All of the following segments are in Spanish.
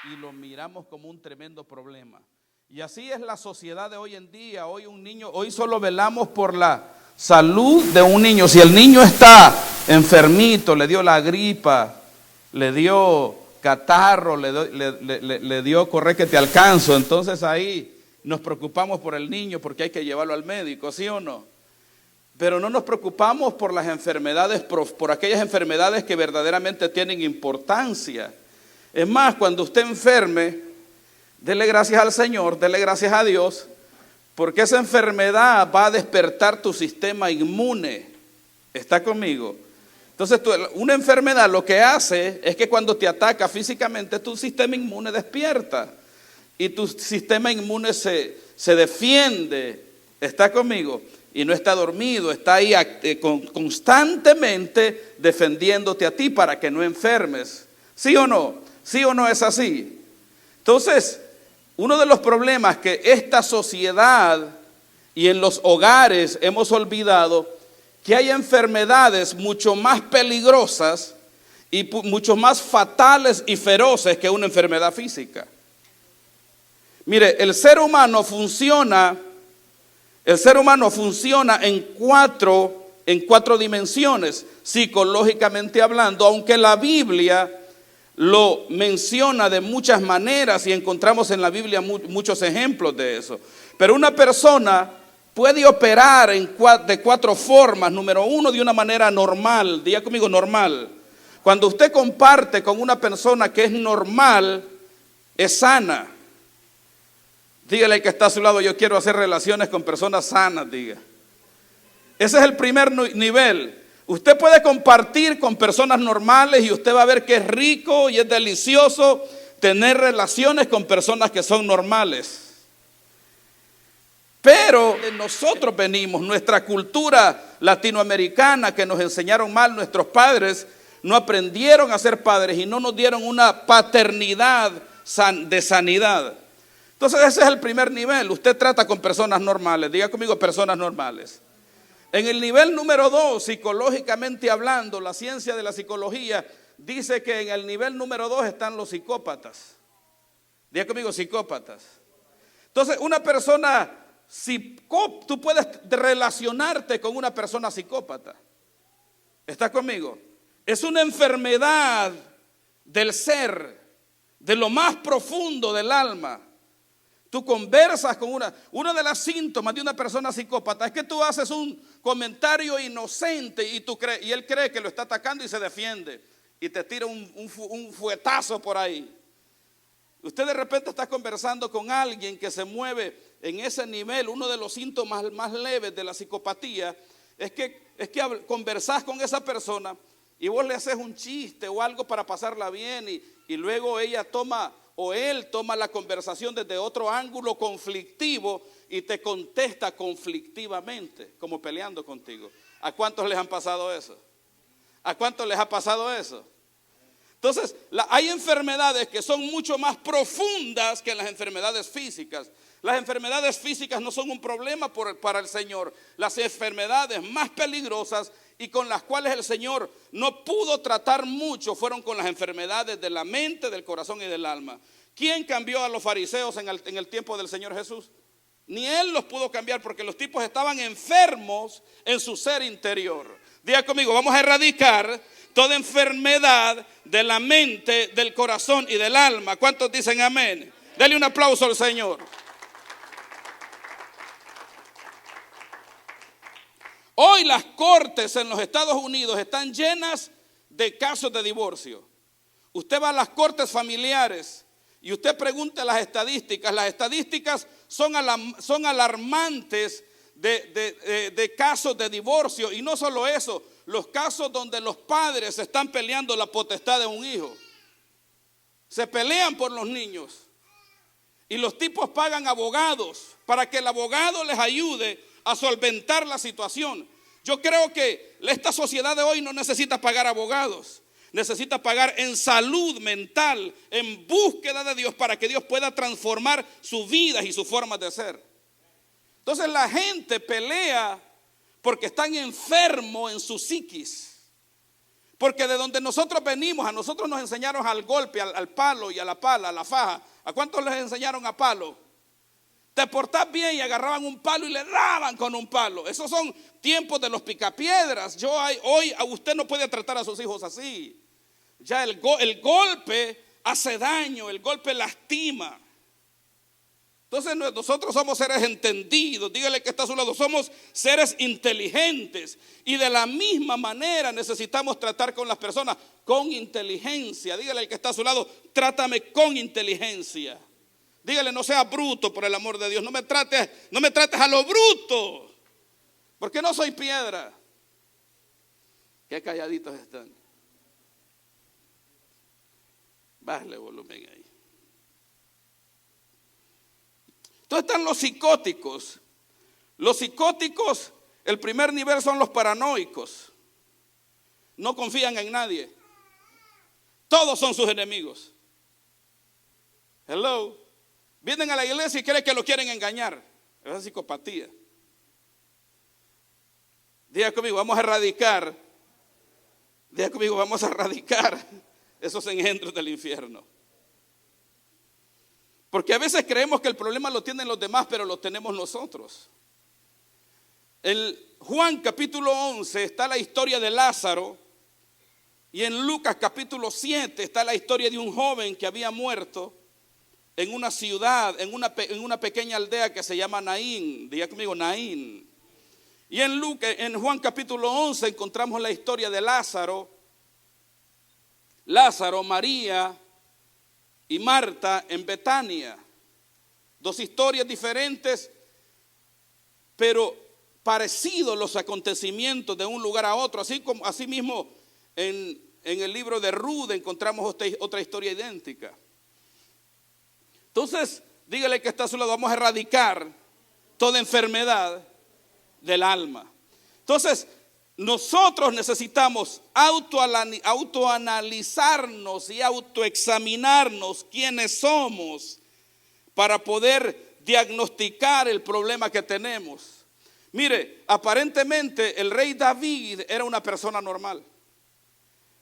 y lo miramos como un tremendo problema. Y así es la sociedad de hoy en día. Hoy solo velamos por la salud de un niño. Si el niño está enfermito, le dio la gripa, le dio catarro, le dio corre que te alcanzo, entonces ahí nos preocupamos por el niño porque hay que llevarlo al médico, ¿sí o no? Pero no nos preocupamos por las enfermedades, por aquellas enfermedades que verdaderamente tienen importancia. Es más, cuando usted enferme, dele gracias al Señor, dele gracias a Dios, porque esa enfermedad va a despertar tu sistema inmune. ¿Está conmigo? Entonces, una enfermedad lo que hace es que cuando te ataca físicamente, tu sistema inmune despierta. Y tu sistema inmune se defiende. ¿Está conmigo? Y no está dormido, está ahí constantemente defendiéndote a ti para que no enfermes. ¿Sí o no? ¿Sí o no es así? Entonces, uno de los problemas que esta sociedad y en los hogares hemos olvidado, que hay enfermedades mucho más peligrosas y mucho más fatales y feroces que una enfermedad física. Mire, el ser humano funciona en cuatro dimensiones, psicológicamente hablando, aunque la Biblia lo menciona de muchas maneras y encontramos en la Biblia muchos ejemplos de eso. Pero una persona puede operar de cuatro formas. Número uno, de una manera normal. Diga conmigo, normal. Cuando usted comparte con una persona que es normal, es sana. Dígale que está a su lado, yo quiero hacer relaciones con personas sanas, diga. Ese es el primer nivel. Usted puede compartir con personas normales y usted va a ver que es rico y es delicioso tener relaciones con personas que son normales. Pero de nosotros venimos, nuestra cultura latinoamericana que nos enseñaron mal nuestros padres, no aprendieron a ser padres y no nos dieron una paternidad de sanidad. Entonces ese es el primer nivel. Usted trata con personas normales. Diga conmigo, personas normales. En el nivel número 2, psicológicamente hablando, la ciencia de la psicología dice que en el nivel número 2 están los psicópatas. Diga conmigo, psicópatas. Entonces una persona, tú puedes relacionarte con una persona psicópata. ¿Está conmigo? Es una enfermedad del ser, de lo más profundo del alma. Tú conversas con uno de los síntomas de una persona psicópata es que tú haces un comentario inocente y él cree que lo está atacando y se defiende y te tira un fuetazo por ahí. Usted de repente está conversando con alguien que se mueve en ese nivel. Uno de los síntomas más leves de la psicopatía es que conversás con esa persona y vos le haces un chiste o algo para pasarla bien y luego ella toma o él toma la conversación desde otro ángulo conflictivo y te contesta conflictivamente, como peleando contigo. ¿A cuántos les han pasado eso? ¿A cuántos les ha pasado eso? Entonces, hay enfermedades que son mucho más profundas que las enfermedades físicas. Las enfermedades físicas no son un problema para el Señor. Las enfermedades más peligrosas y con las cuales el Señor no pudo tratar mucho fueron con las enfermedades de la mente, del corazón y del alma. ¿Quién cambió a los fariseos en el tiempo del Señor Jesús? Ni Él los pudo cambiar porque los tipos estaban enfermos en su ser interior. Diga conmigo, vamos a erradicar toda enfermedad de la mente, del corazón y del alma. ¿Cuántos dicen amén? Dele un aplauso al Señor. Hoy las cortes en los Estados Unidos están llenas de casos de divorcio. Usted va a las cortes familiares y usted pregunta las estadísticas. Las estadísticas son alarmantes de casos de divorcio. Y no solo eso, los casos donde los padres están peleando la potestad de un hijo. Se pelean por los niños. Y los tipos pagan abogados para que el abogado les ayude a solventar la situación. Yo creo que esta sociedad de hoy no necesita pagar abogados, necesita pagar en salud mental, en búsqueda de Dios para que Dios pueda transformar sus vidas y sus formas de ser. Entonces la gente pelea porque están enfermos en su psiquis. Porque de donde nosotros venimos, a nosotros nos enseñaron al golpe, al palo y a la pala, a la faja. ¿A cuántos les enseñaron a palo? Te portás bien y agarraban un palo y le daban con un palo. Esos son tiempos de los picapiedras. Hoy a usted no puede tratar a sus hijos así. Ya el golpe hace daño, el golpe lastima. Entonces nosotros somos seres entendidos. Dígale que está a su lado, somos seres inteligentes. Y de la misma manera necesitamos tratar con las personas con inteligencia. Dígale al que está a su lado, trátame con inteligencia. Dígale, no sea bruto, por el amor de Dios. No me trates a lo bruto, porque no soy piedra. Qué calladitos están. Bájale volumen ahí. Entonces están los psicóticos. Los psicóticos, el primer nivel son los paranoicos. No confían en nadie. Todos son sus enemigos. Hello. Vienen a la iglesia y creen que lo quieren engañar. Esa es psicopatía. Diga conmigo, vamos a erradicar. Diga conmigo, vamos a erradicar esos engendros del infierno. Porque a veces creemos que el problema lo tienen los demás, pero lo tenemos nosotros. En Juan capítulo 11 está la historia de Lázaro. Y en Lucas capítulo 7 está la historia de un joven que había muerto en una ciudad, en una pequeña aldea que se llama Naín. Diga conmigo, Naín. Y en Juan capítulo 11 encontramos la historia de Lázaro, María y Marta en Betania. Dos historias diferentes, pero parecidos los acontecimientos de un lugar a otro. Así mismo en el libro de Ruth encontramos otra historia idéntica. Entonces, dígale que está a su lado, vamos a erradicar toda enfermedad del alma. Entonces, nosotros necesitamos autoanalizarnos y autoexaminarnos quiénes somos para poder diagnosticar el problema que tenemos. Mire, aparentemente el rey David era una persona normal.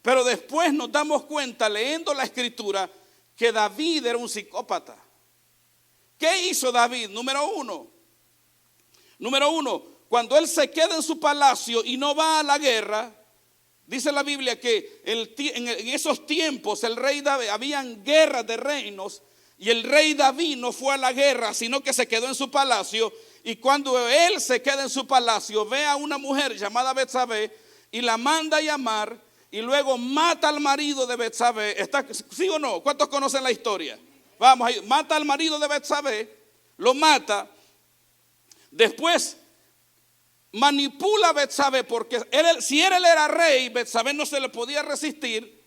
Pero después nos damos cuenta, leyendo la escritura, que David era un psicópata. ¿Qué hizo David? Número uno, cuando él se queda en su palacio y no va a la guerra, dice la Biblia que en esos tiempos el rey David, habían guerras de reinos, y el rey David no fue a la guerra, sino que se quedó en su palacio. Y cuando él se queda en su palacio, ve a una mujer llamada Betsabé y la manda a llamar, y luego mata al marido de Betsabé. ¿Sí o no? ¿Cuántos conocen la historia? Vamos, mata al marido de Betsabé, lo mata. Después manipula a Betsabé, porque si él era rey, Betsabé no se le podía resistir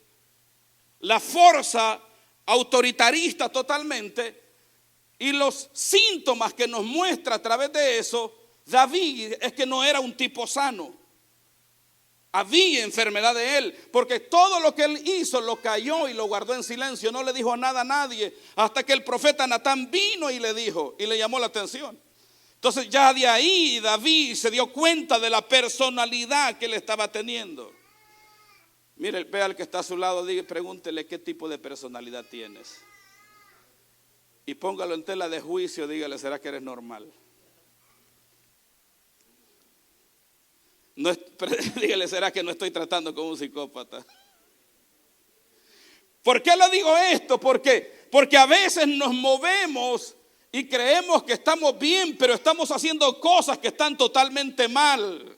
la fuerza autoritarista totalmente. Y los síntomas que nos muestra a través de eso David es que no era un tipo sano. Había enfermedad de él, porque todo lo que él hizo lo cayó y lo guardó en silencio. No le dijo nada a nadie, hasta que el profeta Natán vino y le dijo, y le llamó la atención. Entonces ya de ahí David se dio cuenta de la personalidad que él estaba teniendo. Mire, ve al que está a su lado, pregúntele qué tipo de personalidad tienes. Y póngalo en tela de juicio, dígale, ¿será que eres normal? Dígale, ¿será que no estoy tratando con un psicópata? ¿Por qué le digo esto? Porque a veces nos movemos y creemos que estamos bien, pero estamos haciendo cosas que están totalmente mal.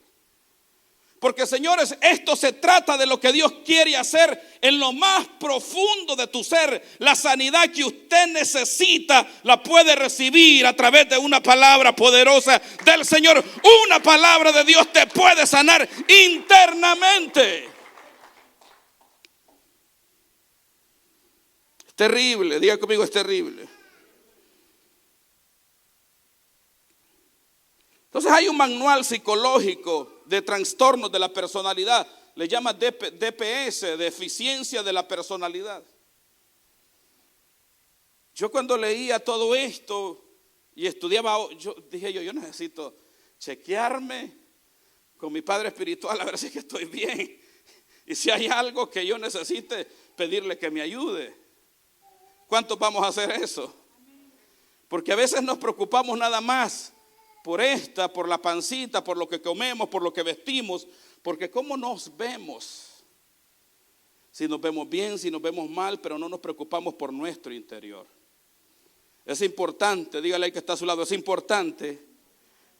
Porque, señores, esto se trata de lo que Dios quiere hacer en lo más profundo de tu ser. La sanidad que usted necesita la puede recibir a través de una palabra poderosa del Señor. Una palabra de Dios te puede sanar internamente. Es terrible, diga conmigo, es terrible. Entonces hay un manual psicológico de trastornos de la personalidad, le llama DPS, deficiencia de la personalidad. Yo cuando leía todo esto y estudiaba, yo necesito chequearme con mi padre espiritual a ver si es que estoy bien. Y si hay algo que yo necesite, pedirle que me ayude. ¿Cuántos vamos a hacer eso? Porque a veces nos preocupamos nada más por la pancita, por lo que comemos, por lo que vestimos, porque cómo nos vemos. Si nos vemos bien, si nos vemos mal, pero no nos preocupamos por nuestro interior. Es importante, dígale al que está a su lado, es importante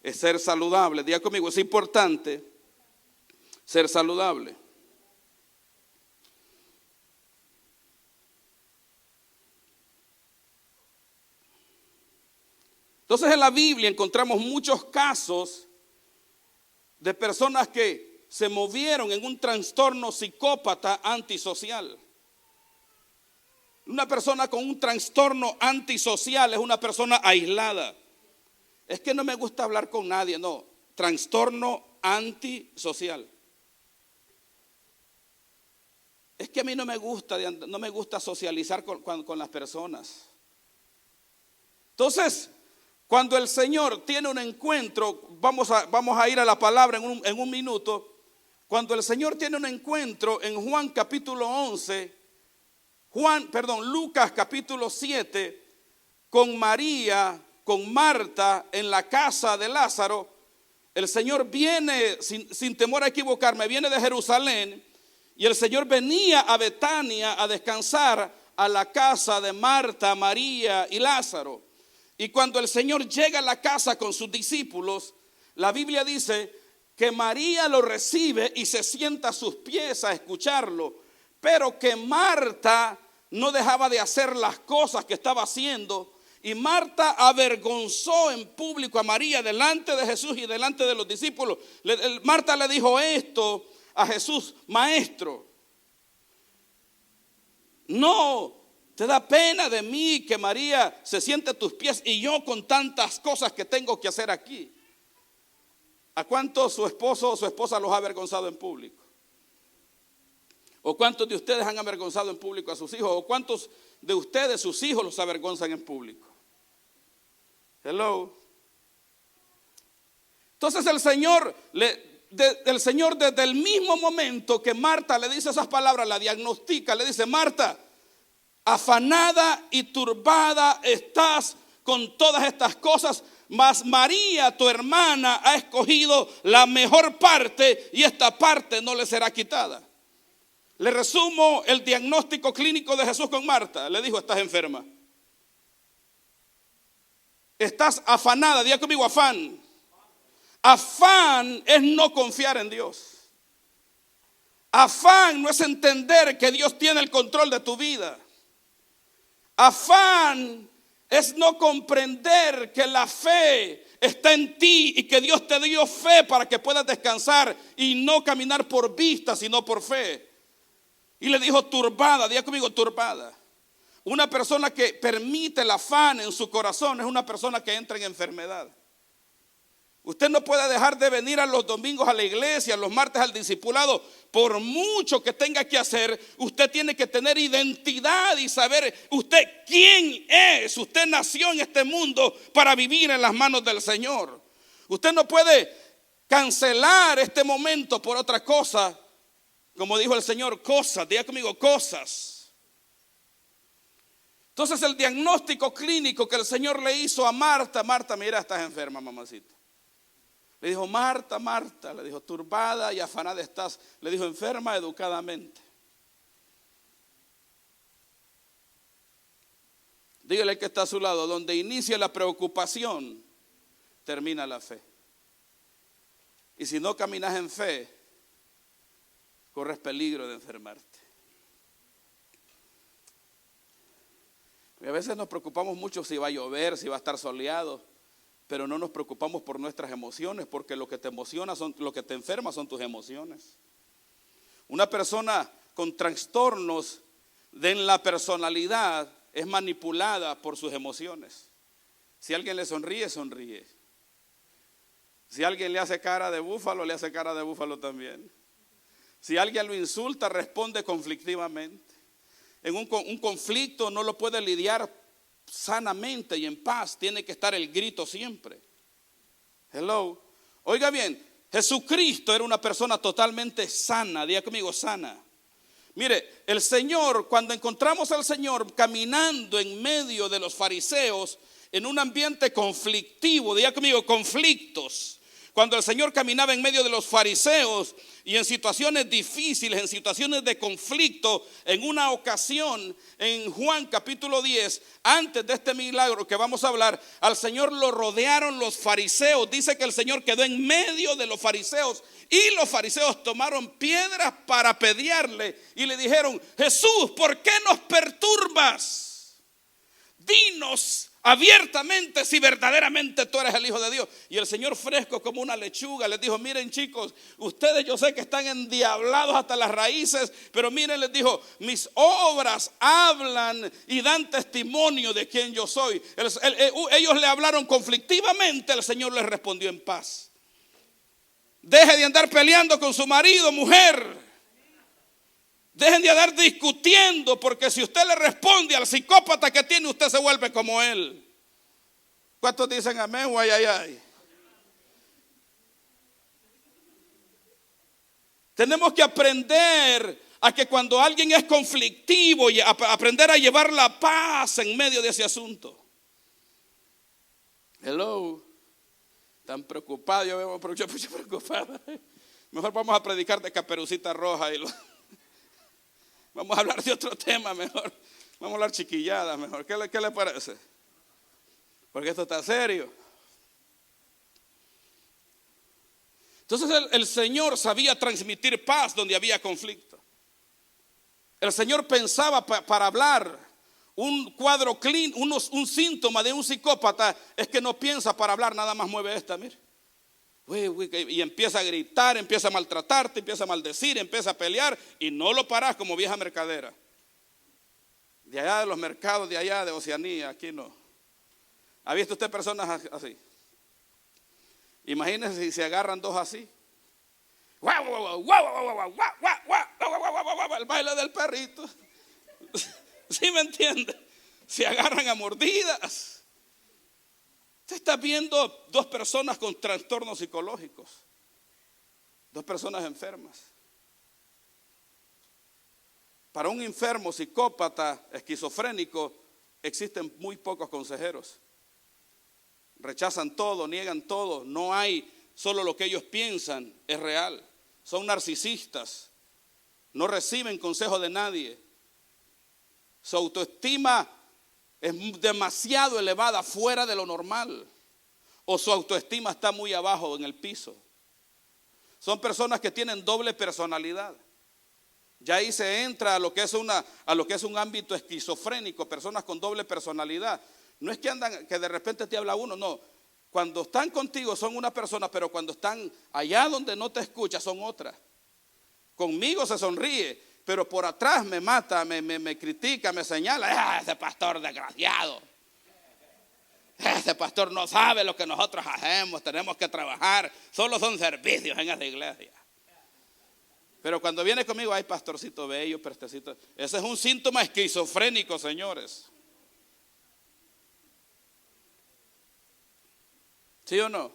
ser saludable. Diga conmigo, es importante ser saludable. Entonces en la Biblia encontramos muchos casos de personas que se movieron en un trastorno psicópata antisocial. Una persona con un trastorno antisocial es una persona aislada. Es que no me gusta hablar con nadie, no. Trastorno antisocial. Es que a mí no me gusta socializar con las personas. Entonces, cuando el Señor tiene un encuentro, vamos a ir a la palabra en un minuto. Cuando el Señor tiene un encuentro en Juan capítulo 11, Lucas capítulo 7, con María, con Marta en la casa de Lázaro, el Señor viene, sin temor a equivocarme, viene de Jerusalén y el Señor venía a Betania a descansar a la casa de Marta, María y Lázaro. Y cuando el Señor llega a la casa con sus discípulos, la Biblia dice que María lo recibe y se sienta a sus pies a escucharlo, pero que Marta no dejaba de hacer las cosas que estaba haciendo. Y Marta avergonzó en público a María delante de Jesús y delante de los discípulos. Marta le dijo esto a Jesús: Maestro, ¿no te da pena de mí que María se siente a tus pies y yo con tantas cosas que tengo que hacer aquí? ¿A cuántos su esposo o su esposa los ha avergonzado en público? ¿O cuántos de ustedes han avergonzado en público a sus hijos? ¿O cuántos de ustedes sus hijos los avergonzan en público? Hello. Entonces el Señor desde el mismo momento que Marta le dice esas palabras, la diagnostica, le dice: Marta, afanada y turbada estás con todas estas cosas, mas María, tu hermana, ha escogido la mejor parte y esta parte no le será quitada. Le resumo el diagnóstico clínico de Jesús con Marta. Le dijo: estás enferma. Estás afanada. Diga conmigo, afán. Afán es no confiar en Dios. Afán no es entender que Dios tiene el control de tu vida. Afán es no comprender que la fe está en ti y que Dios te dio fe para que puedas descansar y no caminar por vista, sino por fe. Y le dijo turbada. Diga conmigo, turbada. Una persona que permite el afán en su corazón es una persona que entra en enfermedad. Usted no puede dejar de venir a los domingos a la iglesia, los martes al discipulado. Por mucho que tenga que hacer, usted tiene que tener identidad y saber usted quién es. Usted nació en este mundo para vivir en las manos del Señor. Usted no puede cancelar este momento por otra cosa. Como dijo el Señor, cosas. Diga conmigo, cosas. Entonces el diagnóstico clínico que el Señor le hizo a Marta: Marta, mira, estás enferma, mamacita. Le dijo: Marta, Marta, le dijo, turbada y afanada estás. Le dijo: enferma educadamente. Dígale que está a su lado: donde inicia la preocupación, termina la fe. Y si no caminas en fe, corres peligro de enfermarte. Y a veces nos preocupamos mucho si va a llover, si va a estar soleado, pero no nos preocupamos por nuestras emociones, porque lo que te emociona lo que te enferma son tus emociones. Una persona con trastornos en la personalidad es manipulada por sus emociones. Si alguien le sonríe, sonríe. Si alguien le hace cara de búfalo, le hace cara de búfalo también. Si alguien lo insulta, responde conflictivamente. En un conflicto no lo puede lidiar sanamente y en paz. Tiene que estar el grito siempre. Hello. Oiga bien, Jesucristo era una persona totalmente sana. Diga conmigo, sana. Mire, el Señor, cuando encontramos al Señor caminando en medio de los fariseos en un ambiente conflictivo, diga conmigo, conflictos. Cuando el Señor caminaba en medio de los fariseos y en situaciones difíciles, en situaciones de conflicto, en una ocasión en Juan capítulo 10, antes de este milagro que vamos a hablar, al Señor lo rodearon los fariseos. Dice que el Señor quedó en medio de los fariseos y los fariseos tomaron piedras para apedrearle y le dijeron: Jesús, ¿por qué nos perturbas? Dinos abiertamente si verdaderamente tú eres el Hijo de Dios. Y el Señor, fresco como una lechuga, les dijo: miren, chicos, ustedes yo sé que están endiablados hasta las raíces, pero miren, les dijo, mis obras hablan y dan testimonio de quién yo soy. Ellos le hablaron conflictivamente, el Señor les respondió en paz. Deje de andar peleando con su marido, mujer. Dejen de andar discutiendo, porque si usted le responde al psicópata que tiene, usted se vuelve como él. ¿Cuántos dicen amén o ay, ay, ay? Tenemos que aprender a que cuando alguien es conflictivo, y aprender a llevar la paz en medio de ese asunto. Hello. Tan preocupado, yo veo mucha preocupada. Mejor vamos a predicar de Caperucita Roja y vamos a hablar de otro tema mejor. Vamos a hablar chiquilladas mejor. ¿Qué le parece? Porque esto está serio. Entonces el Señor sabía transmitir paz donde había conflicto. El Señor pensaba para hablar. Un cuadro clínico, un síntoma de un psicópata es que no piensa para hablar, nada más mueve esta, mire. Y empieza a gritar, empieza a maltratarte, empieza a maldecir, empieza a pelear y no lo paras como vieja mercadera. De allá de los mercados, de allá de Oceanía, aquí no. ¿Ha visto usted personas así? Imagínense si se agarran dos así. El baile del perrito. ¿Sí me entiende? Se agarran a mordidas. Usted está viendo dos personas con trastornos psicológicos, dos personas enfermas. Para un enfermo psicópata esquizofrénico existen muy pocos consejeros. Rechazan todo, niegan todo. No hay, solo lo que ellos piensan es real. Son narcisistas. No reciben consejo de nadie. Su autoestima es demasiado elevada, fuera de lo normal. O su autoestima está muy abajo en el piso. Son personas que tienen doble personalidad. Ya ahí se entra a lo que es un ámbito esquizofrénico, personas con doble personalidad. No es que andan, que de repente te habla uno, no. Cuando están contigo son una persona, pero cuando están allá donde no te escucha son otra. Conmigo se sonríe, pero por atrás me mata, me critica, me señala. Ese pastor desgraciado. Ese pastor no sabe lo que nosotros hacemos, tenemos que trabajar. Solo son servicios en esa iglesia. Pero cuando viene conmigo, ay, pastorcito bello, prestecito. Ese es un síntoma esquizofrénico, señores. ¿Sí o no?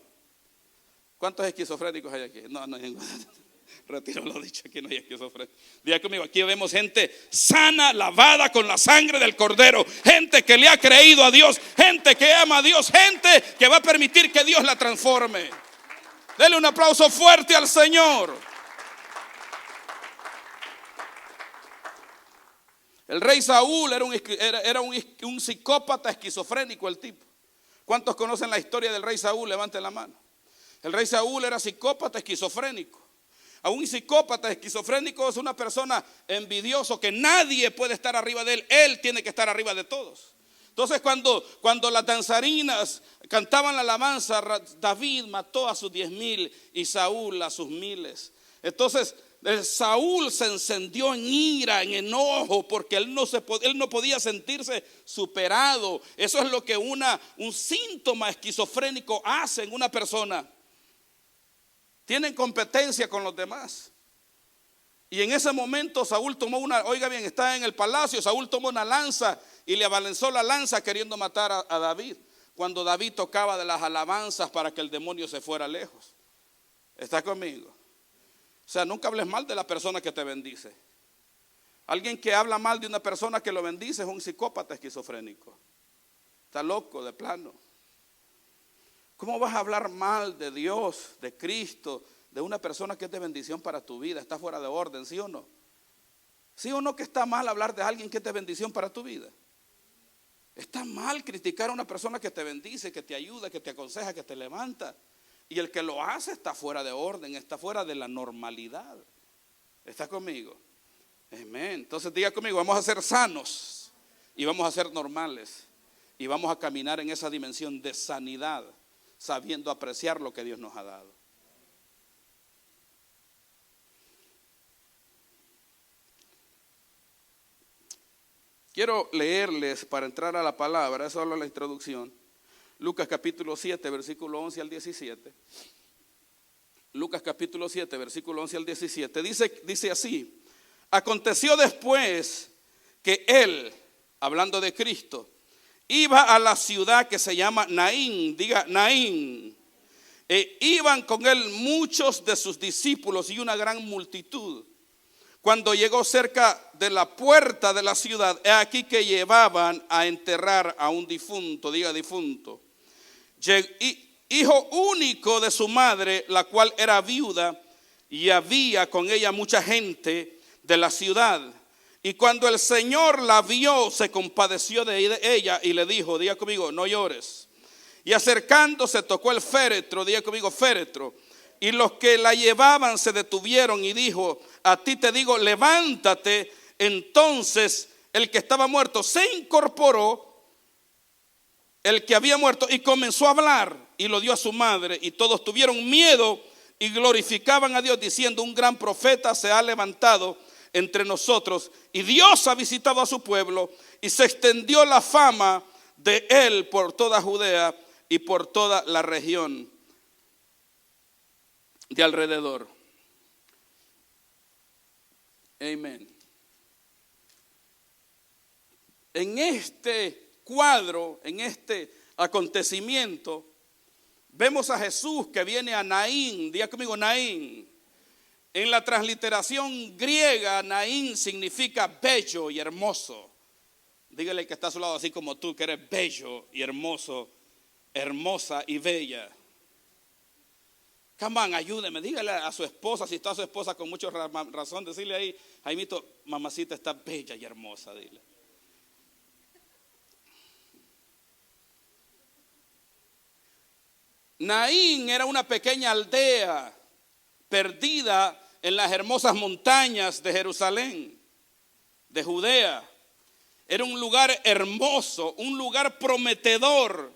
¿Cuántos esquizofrénicos hay aquí? No hay ninguno. Retiro lo dicho, aquí no hay esquizofrénicos. Diga conmigo, aquí vemos gente sana, lavada con la sangre del Cordero. Gente que le ha creído a Dios, gente que ama a Dios, gente que va a permitir que Dios la transforme. Dele un aplauso fuerte al Señor. El rey Saúl era un psicópata esquizofrénico, el tipo. ¿Cuántos conocen la historia del rey Saúl? Levanten la mano. El rey Saúl era psicópata esquizofrénico. A un psicópata esquizofrénico es una persona envidioso que nadie puede estar arriba de él. Él tiene que estar arriba de todos. Entonces cuando las danzarinas cantaban la alabanza, David mató a sus 10,000 y Saúl a sus 1,000. Entonces Saúl se encendió en ira, en enojo, porque él no podía sentirse superado. Eso es lo que un síntoma esquizofrénico hace en una persona. Tienen competencia con los demás. Y en ese momento Saúl tomó oiga bien, está en el palacio, Saúl tomó una lanza y le abalanzó la lanza queriendo matar a David. Cuando David tocaba de las alabanzas para que el demonio se fuera lejos. ¿Está conmigo? O sea, nunca hables mal de la persona que te bendice. Alguien que habla mal de una persona que lo bendice es un psicópata esquizofrénico. Está loco de plano. ¿Cómo vas a hablar mal de Dios, de Cristo, de una persona que es de bendición para tu vida? Está fuera de orden, ¿sí o no? ¿Sí o no que está mal hablar de alguien que es de bendición para tu vida? Está mal criticar a una persona que te bendice, que te ayuda, que te aconseja, que te levanta. Y el que lo hace está fuera de orden, está fuera de la normalidad. ¿Está conmigo? Amén. Entonces diga conmigo, vamos a ser sanos y vamos a ser normales. Y vamos a caminar en esa dimensión de sanidad, sabiendo apreciar lo que Dios nos ha dado. Quiero leerles para entrar a la palabra, eso es la introducción. Lucas capítulo 7, versículo 11 al 17. Lucas capítulo 7, versículo 11 al 17. Dice así: aconteció después que él, hablando de Cristo, iba a la ciudad que se llama Naín, diga Naín. E iban con él muchos de sus discípulos y una gran multitud. Cuando llegó cerca de la puerta de la ciudad, he aquí que llevaban a enterrar a un difunto, diga difunto, hijo único de su madre, la cual era viuda, y había con ella mucha gente de la ciudad. Y cuando el Señor la vio, se compadeció de ella y le dijo, diga conmigo, no llores. Y acercándose tocó el féretro, diga conmigo, féretro. Y los que la llevaban se detuvieron y dijo, a ti te digo, levántate. Entonces el que estaba muerto se incorporó, el que había muerto, y comenzó a hablar y lo dio a su madre. Y todos tuvieron miedo y glorificaban a Dios diciendo, un gran profeta se ha levantado entre nosotros y Dios ha visitado a su pueblo. Y se extendió la fama de él por toda Judea y por toda la región de alrededor. Amén. En este cuadro, en este acontecimiento, vemos a Jesús que viene a Naín. Diga conmigo, Naín. En la transliteración griega, Naín significa bello y hermoso. Dígale que está a su lado, así como tú, que eres bello y hermoso, hermosa y bella. Come on, ayúdeme, dígale a su esposa, si está su esposa con mucha razón, decirle ahí, Jaimito, mamacita está bella y hermosa, dile. Naín era una pequeña aldea perdida en las hermosas montañas de Jerusalén, de Judea. Era un lugar hermoso, un lugar prometedor,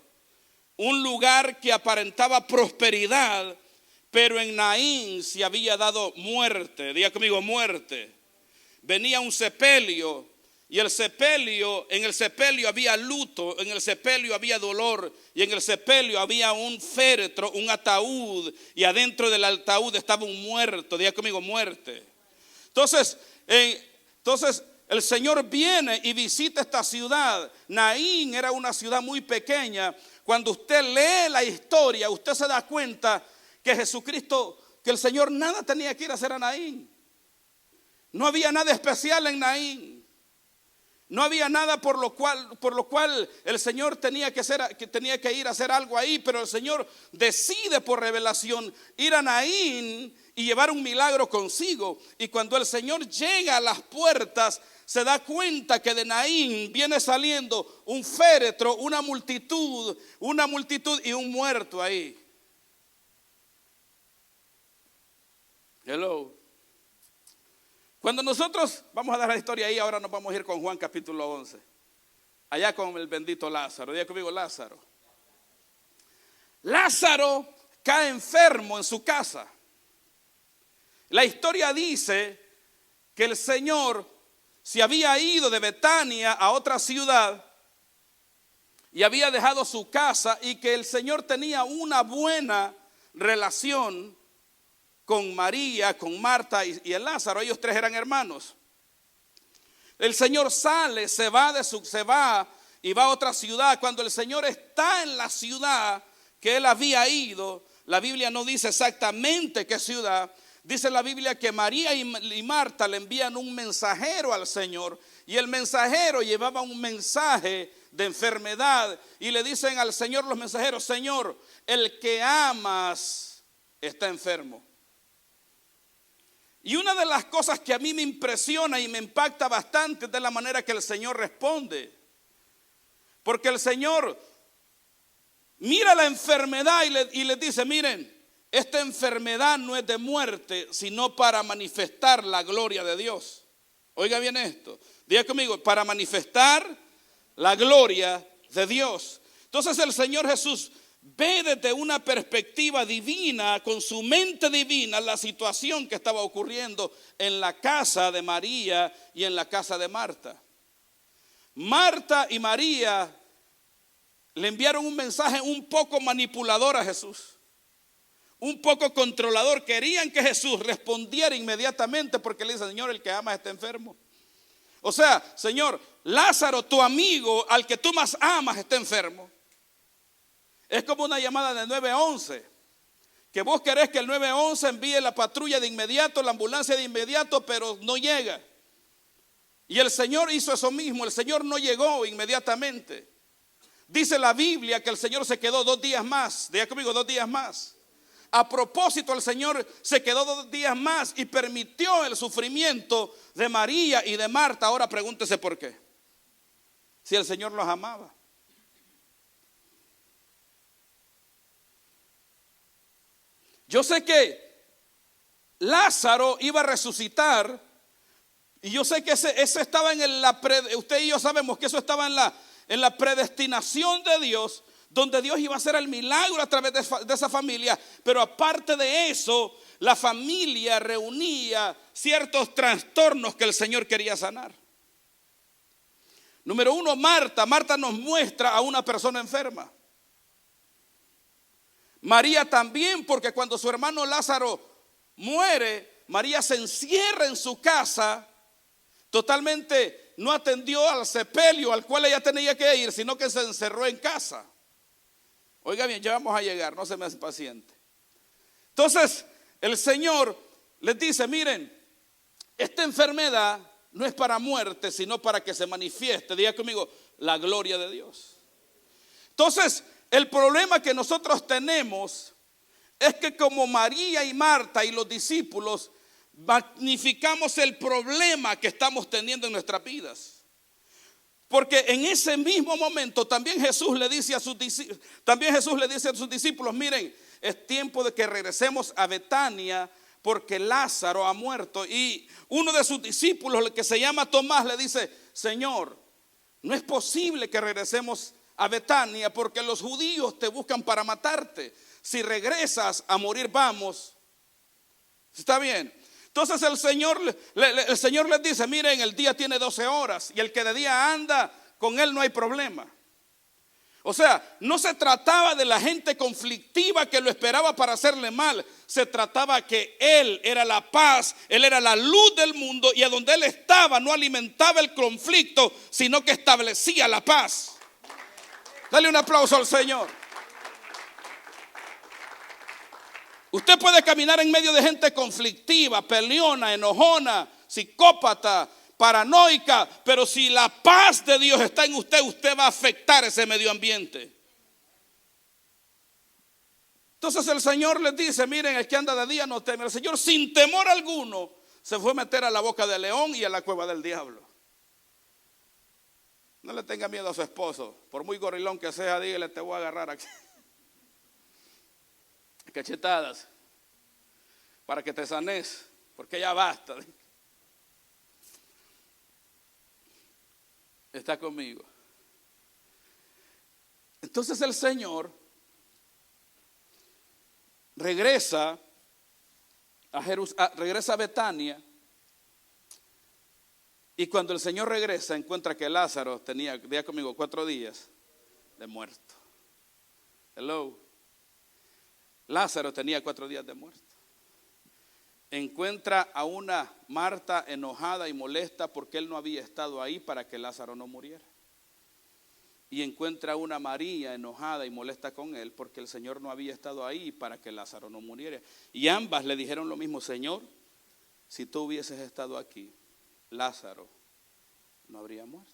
un lugar que aparentaba prosperidad. Pero en Naín se había dado muerte. Diga conmigo, muerte. Venía un sepelio. Y en el sepelio había luto. En el sepelio había dolor. Y en el sepelio había un féretro, un ataúd. Y adentro del ataúd estaba un muerto. Diga conmigo, muerte. Entonces el Señor viene y visita esta ciudad. Naín era una ciudad muy pequeña. Cuando usted lee la historia, usted se da cuenta que Jesucristo, que el Señor nada tenía que ir a hacer a Naín. No había nada especial en Naín. No había nada por lo cual el Señor tenía que ir a hacer algo ahí. Pero el Señor decide por revelación ir a Naín y llevar un milagro consigo. Y cuando el Señor llega a las puertas, se da cuenta que de Naín viene saliendo un féretro, una multitud y un muerto ahí. Hello. Cuando nosotros vamos a dar la historia ahí, ahora nos vamos a ir con Juan capítulo 11. Allá con el bendito Lázaro. Diga conmigo, Lázaro. Lázaro cae enfermo en su casa. La historia dice que el Señor se había ido de Betania a otra ciudad y había dejado su casa, y que el Señor tenía una buena relación con María, con Marta y el Lázaro. Ellos tres eran hermanos. El Señor sale, se va y va a otra ciudad. Cuando el Señor está en la ciudad que él había ido, la Biblia no dice exactamente qué ciudad. Dice la Biblia que María y Marta le envían un mensajero al Señor, y el mensajero llevaba un mensaje de enfermedad, y le dicen al Señor los mensajeros: Señor, el que amas está enfermo. Y una de las cosas que a mí me impresiona y me impacta bastante es de la manera que el Señor responde. Porque el Señor mira la enfermedad y le dice: miren, esta enfermedad no es de muerte, sino para manifestar la gloria de Dios. Oiga bien esto, diga conmigo: para manifestar la gloria de Dios. Entonces el Señor Jesús ve desde una perspectiva divina, con su mente divina, la situación que estaba ocurriendo en la casa de María y en la casa de Marta. Marta y María le enviaron un mensaje un poco manipulador a Jesús, un poco controlador. Querían que Jesús respondiera inmediatamente, porque le dice: Señor, el que ama está enfermo. O sea, Señor, Lázaro, tu amigo, al que tú más amas, está enfermo. Es como una llamada de 911, que vos querés que el 911 envíe la patrulla de inmediato, la ambulancia de inmediato, pero no llega. Y el Señor hizo eso mismo. El Señor no llegó inmediatamente. Dice la Biblia que el Señor se quedó 2 días más. Diga conmigo: 2 días más. A propósito, el Señor se quedó 2 días más y permitió el sufrimiento de María y de Marta. Ahora pregúntese por qué. Si el Señor los amaba. Yo sé que Lázaro iba a resucitar, y yo sé que ese estaba usted y yo sabemos que eso estaba en la predestinación de Dios, donde Dios iba a hacer el milagro a través de esa familia. Pero aparte de eso, la familia reunía ciertos trastornos que el Señor quería sanar. Número 1, Marta nos muestra a una persona enferma. María también, porque cuando su hermano Lázaro muere, María se encierra en su casa, totalmente no atendió al sepelio al cual ella tenía que ir, sino que se encerró en casa. Oiga bien, ya vamos a llegar, no se me hace paciente. Entonces el Señor les dice: miren, esta enfermedad no es para muerte, sino para que se manifieste, diga conmigo, la gloria de Dios. Entonces el problema que nosotros tenemos es que, como María y Marta y los discípulos, magnificamos el problema que estamos teniendo en nuestras vidas. Porque en ese mismo momento también Jesús le dice a sus discípulos: miren, es tiempo de que regresemos a Betania, porque Lázaro ha muerto. Y uno de sus discípulos, el que se llama Tomás, le dice: Señor, no es posible que regresemos a Betania, porque los judíos te buscan para matarte. Si regresas, a morir vamos. ¿Está bien? Entonces el Señor les dice: miren, el día tiene 12 horas, y el que de día anda, con él no hay problema. O sea, no se trataba de la gente conflictiva que lo esperaba para hacerle mal. Se trataba que Él era la paz, Él era la luz del mundo, y a donde Él estaba no alimentaba el conflicto, sino que establecía la paz. Dale un aplauso al Señor. Usted puede caminar en medio de gente conflictiva, peleona, enojona, psicópata, paranoica, pero si la paz de Dios está en usted, usted va a afectar ese medio ambiente. Entonces el Señor les dice: miren, el que anda de día no teme. El Señor, sin temor alguno, se fue a meter a la boca del león y a la cueva del diablo. No le tenga miedo a su esposo, por muy gorilón que sea, dígale: te voy a agarrar aquí. Cachetadas, para que te sanes, porque ya basta. Está conmigo. Entonces el Señor regresa a Betania, y cuando el Señor regresa encuentra que Lázaro tenía, diga conmigo, 4 días de muerto. Hello. Lázaro tenía 4 días de muerto. Encuentra a una Marta enojada y molesta porque él no había estado ahí para que Lázaro no muriera. y encuentra a una María enojada y molesta con él porque el Señor no había estado ahí para que Lázaro no muriera. Y ambas le dijeron lo mismo: Señor, si tú hubieses estado aquí, Lázaro no habría muerto.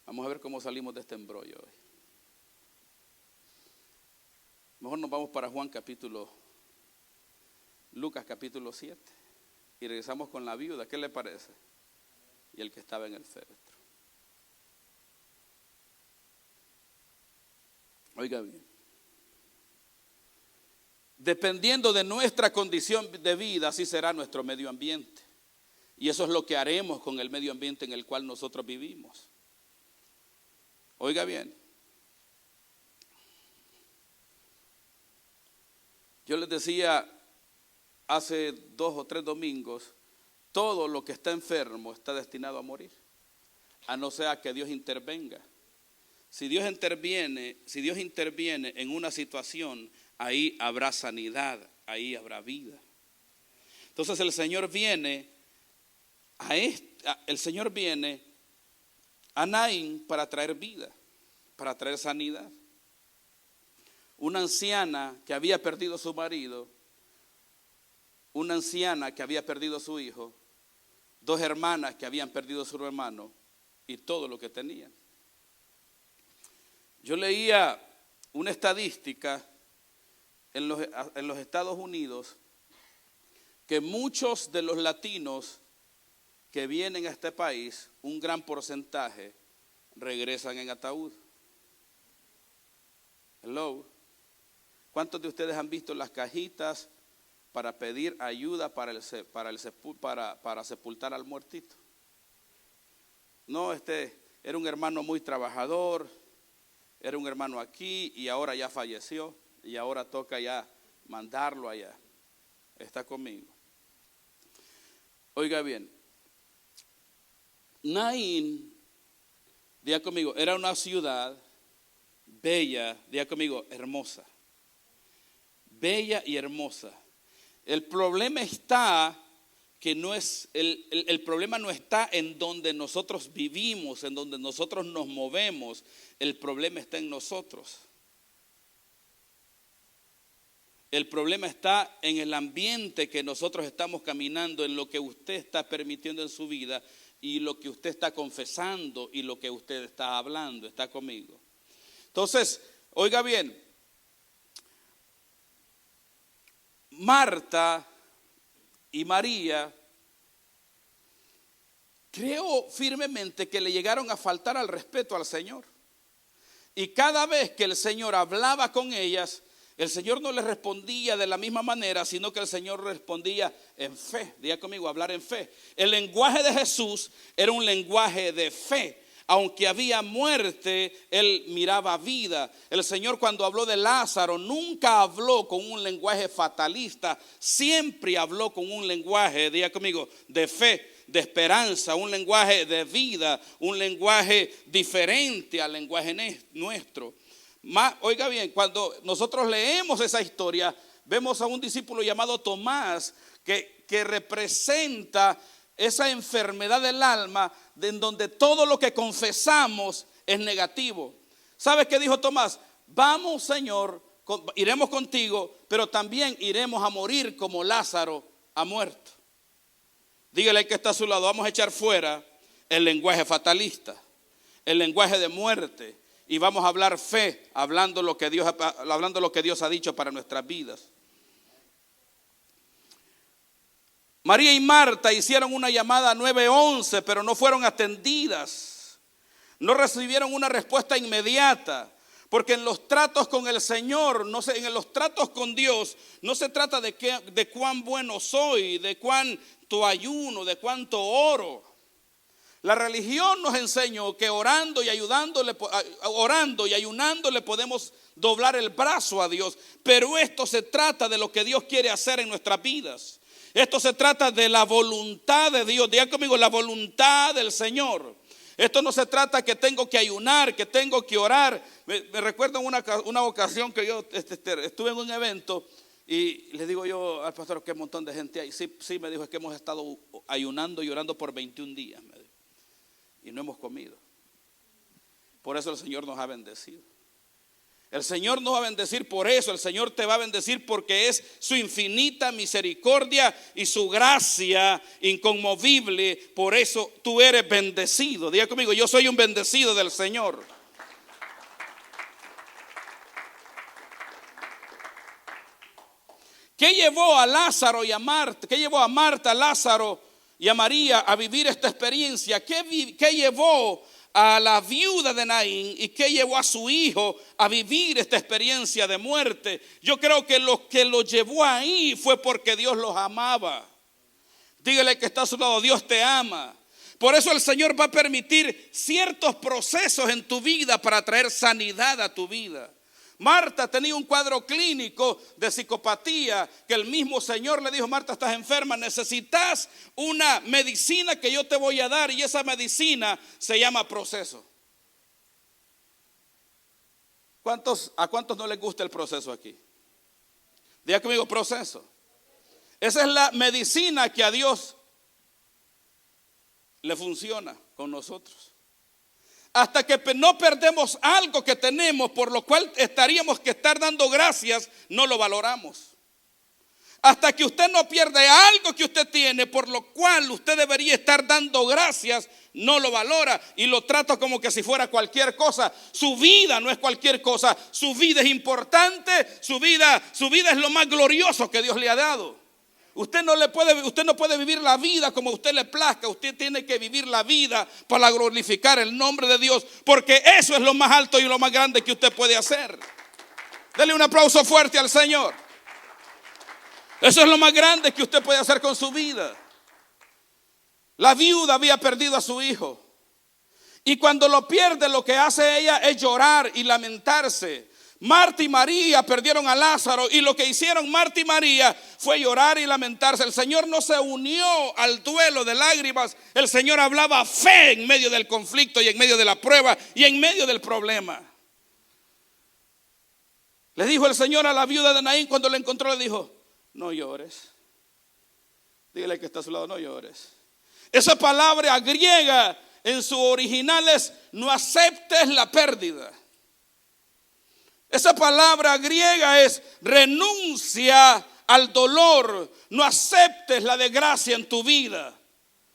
Vamos a ver cómo salimos de este embrollo hoy. Mejor nos vamos para Lucas capítulo 7. Y regresamos con la viuda. ¿Qué le parece? Y el que estaba en el féretro. Oiga bien. Dependiendo de nuestra condición de vida, así será nuestro medio ambiente. Y eso es lo que haremos con el medio ambiente en el cual nosotros vivimos. Oiga bien. Yo les decía hace 2 o 3 domingos, todo lo que está enfermo está destinado a morir, a no ser que Dios intervenga. Si Dios interviene en una situación, ahí habrá sanidad, ahí habrá vida. Entonces el Señor viene a Naín para traer vida, para traer sanidad. Una anciana que había perdido su marido, una anciana que había perdido a su hijo, 2 hermanas que habían perdido a su hermano y todo lo que tenían. Yo leía una estadística en los Estados Unidos que muchos de los latinos que vienen a este país, un gran porcentaje, regresan en ataúd. Hello. ¿Cuántos de ustedes han visto las cajitas para pedir ayuda para sepultar al muertito? No, era un hermano muy trabajador, era un hermano aquí y ahora ya falleció y ahora toca ya mandarlo allá. Está conmigo. Oiga bien, Naín, diga conmigo, era una ciudad bella, diga conmigo, hermosa. Bella y hermosa. El problema está que el problema no está en donde nosotros vivimos, en donde nosotros nos movemos. El problema está en nosotros. El problema está en el ambiente que nosotros estamos caminando, en lo que usted está permitiendo en su vida y lo que usted está confesando y lo que usted está hablando. ¿Está conmigo? Entonces, oiga bien, Marta y María, creo firmemente que le llegaron a faltar al respeto al Señor. Y cada vez que el Señor hablaba con ellas, el Señor no les respondía de la misma manera, sino que el Señor respondía en fe. Diga conmigo, hablar en fe. El lenguaje de Jesús era un lenguaje de fe. Aunque había muerte, Él miraba vida. El Señor, cuando habló de Lázaro, nunca habló con un lenguaje fatalista. Siempre habló con un lenguaje, diga conmigo, de fe, de esperanza, un lenguaje de vida, un lenguaje diferente al lenguaje nuestro. Oiga bien, cuando nosotros leemos esa historia, vemos a un discípulo llamado Tomás que representa esa enfermedad del alma en donde todo lo que confesamos es negativo. ¿Sabes qué dijo Tomás? Vamos, Señor, iremos contigo, pero también iremos a morir como Lázaro ha muerto. Dígale al que está a su lado, vamos a echar fuera el lenguaje fatalista, el lenguaje de muerte, y vamos a hablar fe, hablando lo que Dios ha dicho para nuestras vidas. María y Marta hicieron una llamada 911, pero no fueron atendidas. No recibieron una respuesta inmediata. Porque en los tratos con el Señor, en los tratos con Dios, no se trata de cuán bueno soy, de cuánto ayuno, de cuánto oro. La religión nos enseñó que orando y ayunándole podemos doblar el brazo a Dios. Pero esto se trata de lo que Dios quiere hacer en nuestras vidas. Esto se trata de la voluntad de Dios. Diga conmigo, la voluntad del Señor. Esto no se trata que tengo que ayunar, que tengo que orar. Me recuerdo en una ocasión que yo estuve en un evento Y le digo yo al pastor, qué montón de gente hay. Sí, sí, me dijo, es que hemos estado ayunando y orando por 21 días, me dijo, y no hemos comido. Por eso el Señor nos ha bendecido. El Señor nos va a bendecir por eso. El Señor te va a bendecir porque es su infinita misericordia y su gracia inconmovible. Por eso tú eres bendecido. Diga conmigo, yo soy un bendecido del Señor. ¿Qué llevó a Lázaro y a Marta? ¿Qué llevó a Marta, a Lázaro y a María a vivir esta experiencia? ¿Qué llevó a la viuda de Naín y qué llevó a su hijo a vivir esta experiencia de muerte? Yo creo que lo que los llevó ahí fue porque Dios los amaba. Dígale que está a su lado, Dios te ama. Por eso el Señor va a permitir ciertos procesos en tu vida para traer sanidad a tu vida. Marta tenía un cuadro clínico de psicopatía que el mismo Señor le dijo, Marta, estás enferma, necesitas una medicina que yo te voy a dar, y esa medicina se llama proceso. ¿A cuántos no les gusta el proceso aquí? Diga conmigo, proceso. Esa es la medicina que a Dios le funciona con nosotros. Hasta que no perdemos algo que tenemos, por lo cual estaríamos que estar dando gracias, no lo valoramos. Hasta que usted no pierde algo que usted tiene, por lo cual usted debería estar dando gracias, no lo valora y lo trata como que si fuera cualquier cosa. Su vida no es cualquier cosa, su vida es importante, su vida es lo más glorioso que Dios le ha dado. Usted no puede vivir la vida como a usted le plazca. Usted tiene que vivir la vida para glorificar el nombre de Dios, porque eso es lo más alto y lo más grande que usted puede hacer. Dele un aplauso fuerte al Señor. Eso es lo más grande que usted puede hacer con su vida. La viuda había perdido a su hijo, y cuando lo pierde, lo que hace ella es llorar y lamentarse. Marta y María perdieron a Lázaro, y lo que hicieron Marta y María fue llorar y lamentarse. El Señor no se unió al duelo de lágrimas. El Señor hablaba fe en medio del conflicto y en medio de la prueba y en medio del problema. Le dijo el Señor a la viuda de Naín cuando la encontró, le dijo, no llores. Dígale que está a su lado, no llores. Esa palabra griega en su original es no aceptes la pérdida. Esa palabra griega es renuncia al dolor, no aceptes la desgracia en tu vida.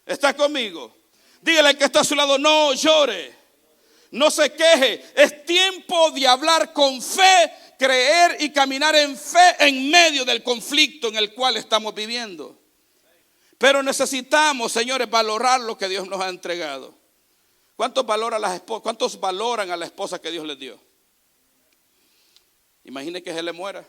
¿Está conmigo? Dígale que está a su lado, no llore, no se queje. Es tiempo de hablar con fe, creer y caminar en fe en medio del conflicto en el cual estamos viviendo. Pero necesitamos, señores, valorar lo que Dios nos ha entregado. ¿Cuántos valoran a la esposa que Dios les dio? Imagine que se le muera.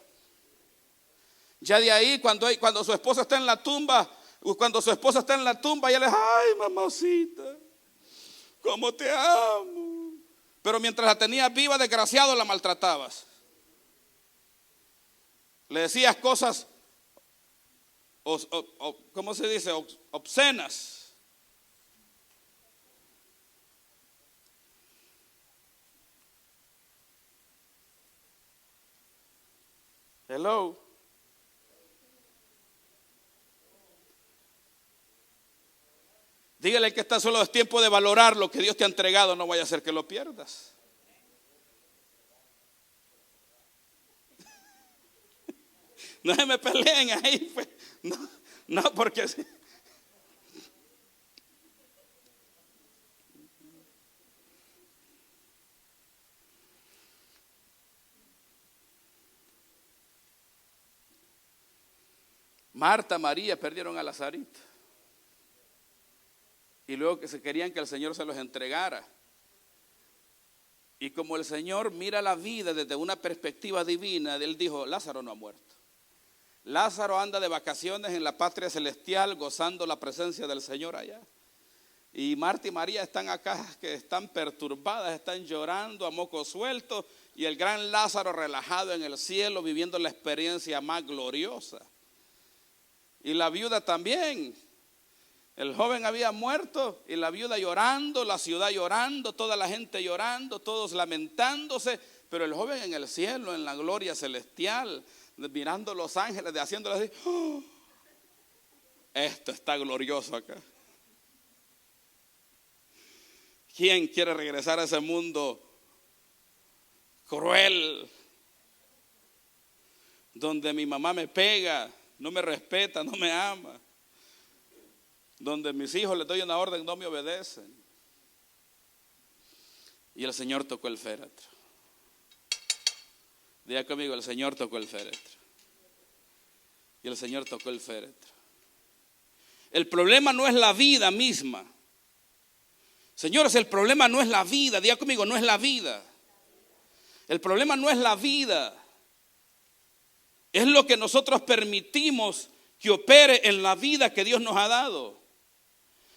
Ya de ahí, cuando su esposa está en la tumba, ella le dice, ay, mamacita, cómo te amo. Pero mientras la tenías viva, desgraciado, la maltratabas. Le decías cosas, ¿cómo se dice? Obscenas. Hello. Dígale que está solo, es tiempo de valorar lo que Dios te ha entregado, no vaya a ser que lo pierdas. No se me peleen ahí, pues. No, porque Marta, María perdieron a Lazarito. Y luego que se querían que el Señor se los entregara. Y como el Señor mira la vida desde una perspectiva divina, Él dijo, Lázaro no ha muerto. Lázaro anda de vacaciones en la patria celestial, gozando la presencia del Señor allá. Y Marta y María están acá, que están perturbadas, están llorando a moco suelto. Y el gran Lázaro relajado en el cielo, viviendo la experiencia más gloriosa. Y la viuda también. El joven había muerto y la viuda llorando, la ciudad llorando, toda la gente llorando, todos lamentándose. Pero el joven en el cielo, en la gloria celestial, mirando los ángeles, haciéndolo así. ¡Oh! Esto está glorioso acá. ¿Quién quiere regresar a ese mundo cruel? Donde mi mamá me pega, no me respeta, no me ama. Donde mis hijos les doy una orden, no me obedecen. Y el Señor tocó el féretro. Diga conmigo, el Señor tocó el féretro. Y el Señor tocó el féretro. El problema no es la vida misma. Señores, el problema no es la vida. Diga conmigo, no es la vida. El problema no es la vida. Es lo que nosotros permitimos que opere en la vida que Dios nos ha dado.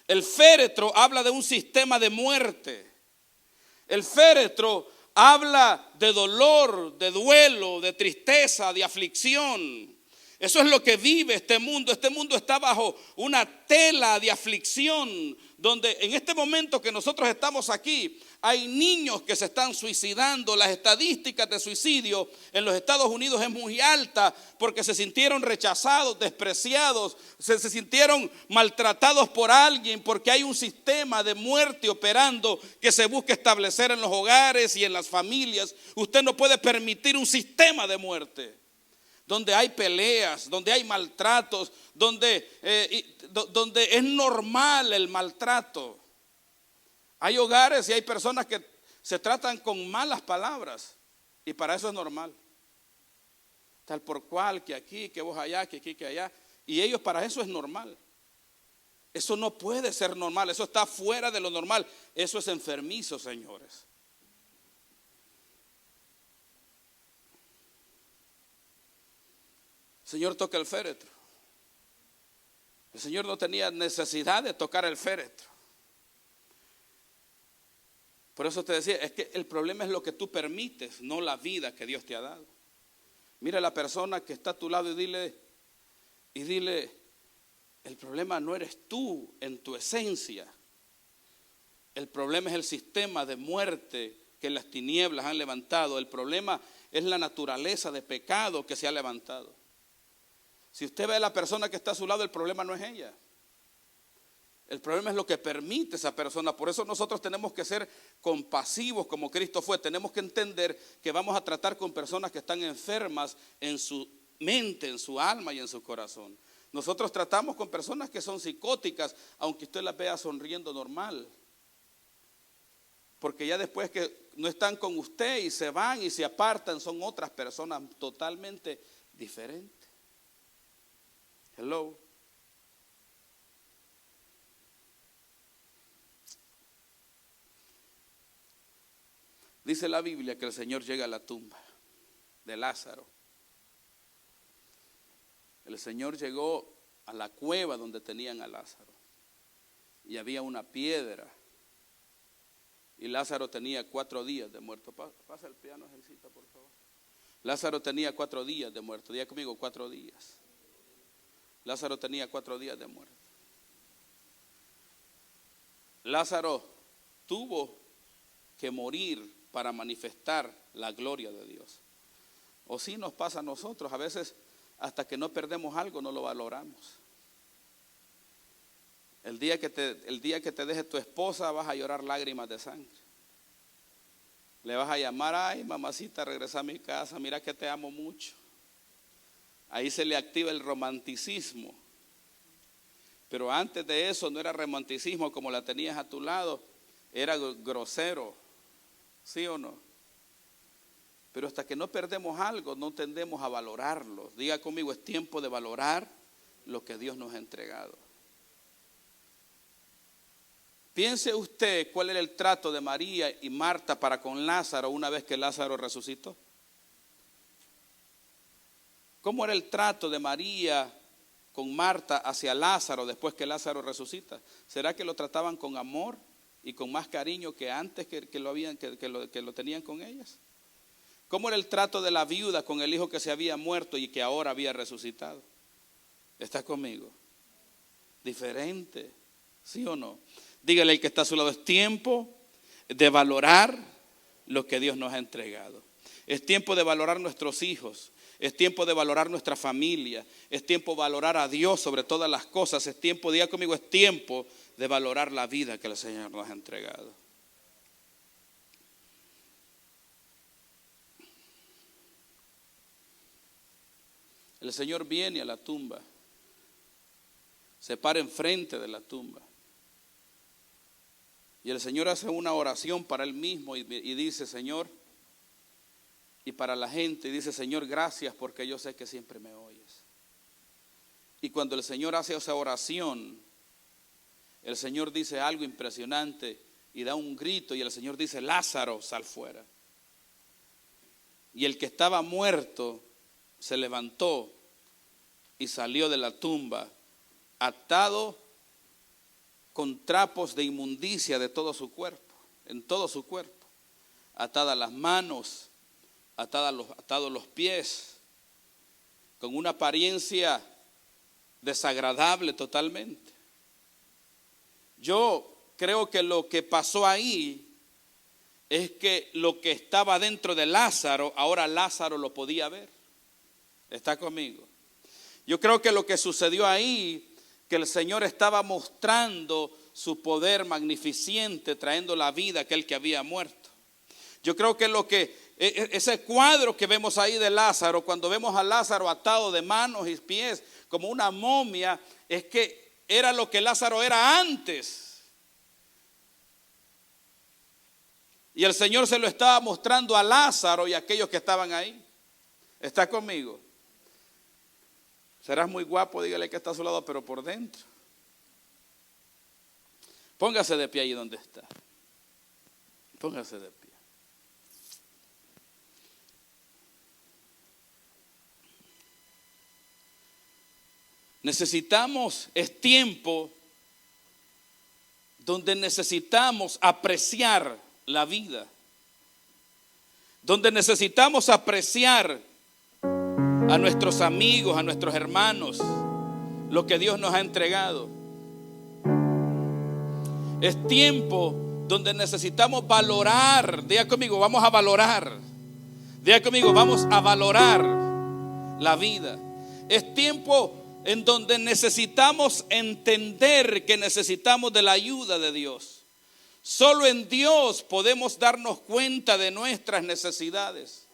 El féretro habla de un sistema de muerte. El féretro habla de dolor, de duelo, de tristeza, de aflicción. Eso es lo que vive este mundo. Este mundo está bajo una tela de aflicción, donde en este momento que nosotros estamos aquí, hay niños que se están suicidando. Las estadísticas de suicidio en los Estados Unidos es muy alta porque se sintieron rechazados, despreciados, se sintieron maltratados por alguien, porque hay un sistema de muerte operando que se busca establecer en los hogares y en las familias. Usted no puede permitir un sistema de muerte donde hay peleas, donde hay maltratos, donde es normal el maltrato. Hay hogares y hay personas que se tratan con malas palabras y para eso es normal. Tal por cual, que aquí, que vos allá, que aquí, que allá. Y ellos, para eso es normal. Eso no puede ser normal, eso está fuera de lo normal. Eso es enfermizo, señores. El Señor toca el féretro. El Señor no tenía necesidad de tocar el féretro. Por eso te decía, es que el problema es lo que tú permites, no la vida que Dios te ha dado. Mira a la persona que está a tu lado y dile, el problema no eres tú en tu esencia. El problema es el sistema de muerte que las tinieblas han levantado. El problema es la naturaleza de pecado que se ha levantado. Si usted ve a la persona que está a su lado, el problema no es ella. El problema es lo que permite esa persona. Por eso nosotros tenemos que ser compasivos como Cristo fue. Tenemos que entender que vamos a tratar con personas que están enfermas en su mente, en su alma y en su corazón. Nosotros tratamos con personas que son psicóticas, aunque usted las vea sonriendo normal. Porque ya después que no están con usted y se van y se apartan, son otras personas totalmente diferentes. Hello. Dice la Biblia que el Señor llega a la tumba de Lázaro. El Señor llegó a la cueva donde tenían a Lázaro. Y había una piedra. Y Lázaro tenía 4 días de muerto. Pasa el piano, Ejercita, por favor. Lázaro tenía 4 días de muerto. Diga conmigo, 4 días. Lázaro tenía 4 días de muerte. Lázaro tuvo que morir para manifestar la gloria de Dios. O sí nos pasa a nosotros, a veces hasta que no perdemos algo no lo valoramos. El día que te deje tu esposa vas a llorar lágrimas de sangre. Le vas a llamar, ay mamacita, regresa a mi casa, mira que te amo mucho. Ahí se le activa el romanticismo. Pero antes de eso no era romanticismo como la tenías a tu lado, era grosero, ¿sí o no? Pero hasta que no perdemos algo no tendemos a valorarlo. Diga conmigo, es tiempo de valorar lo que Dios nos ha entregado. Piense usted cuál era el trato de María y Marta para con Lázaro una vez que Lázaro resucitó. ¿Cómo era el trato de María con Marta hacia Lázaro después que Lázaro resucita? ¿Será que lo trataban con amor y con más cariño que antes que lo tenían con ellas? ¿Cómo era el trato de la viuda con el hijo que se había muerto y que ahora había resucitado? ¿Está conmigo? Diferente, ¿sí o no? Dígale al que está a su lado, es tiempo de valorar lo que Dios nos ha entregado. Es tiempo de valorar nuestros hijos. Es tiempo de valorar nuestra familia. Es tiempo de valorar a Dios sobre todas las cosas. Es tiempo, diga conmigo, es tiempo de valorar la vida que el Señor nos ha entregado. El Señor viene a la tumba, se para enfrente de la tumba y el Señor hace una oración para Él mismo y dice, Señor, y para la gente, y dice, Señor, gracias porque yo sé que siempre me oyes. Y cuando el Señor hace esa oración, el Señor dice algo impresionante y da un grito y el Señor dice, Lázaro, sal fuera. Y el que estaba muerto se levantó y salió de la tumba atado con trapos de inmundicia de todo su cuerpo, en todo su cuerpo, atadas las manos, atados los pies, con una apariencia desagradable totalmente. Yo creo que lo que pasó ahí es que lo que estaba dentro de Lázaro, ahora Lázaro lo podía ver. ¿Está conmigo? Yo creo que lo que sucedió ahí, que el Señor estaba mostrando su poder magnificente, trayendo la vida a aquel que había muerto. Yo creo que ese cuadro que vemos ahí de Lázaro, cuando vemos a Lázaro atado de manos y pies como una momia, es que era lo que Lázaro era antes. Y el Señor se lo estaba mostrando a Lázaro y a aquellos que estaban ahí. ¿Está conmigo? Serás muy guapo, dígale que está a su lado, pero por dentro. Póngase de pie ahí donde está. Póngase de pie. Es tiempo donde necesitamos apreciar la vida, donde necesitamos apreciar a nuestros amigos, a nuestros hermanos, lo que Dios nos ha entregado. Es tiempo donde necesitamos valorar, diga conmigo, vamos a valorar, diga conmigo, vamos a valorar la vida. Es tiempo en donde necesitamos entender que necesitamos de la ayuda de Dios. Solo en Dios podemos darnos cuenta de nuestras necesidades.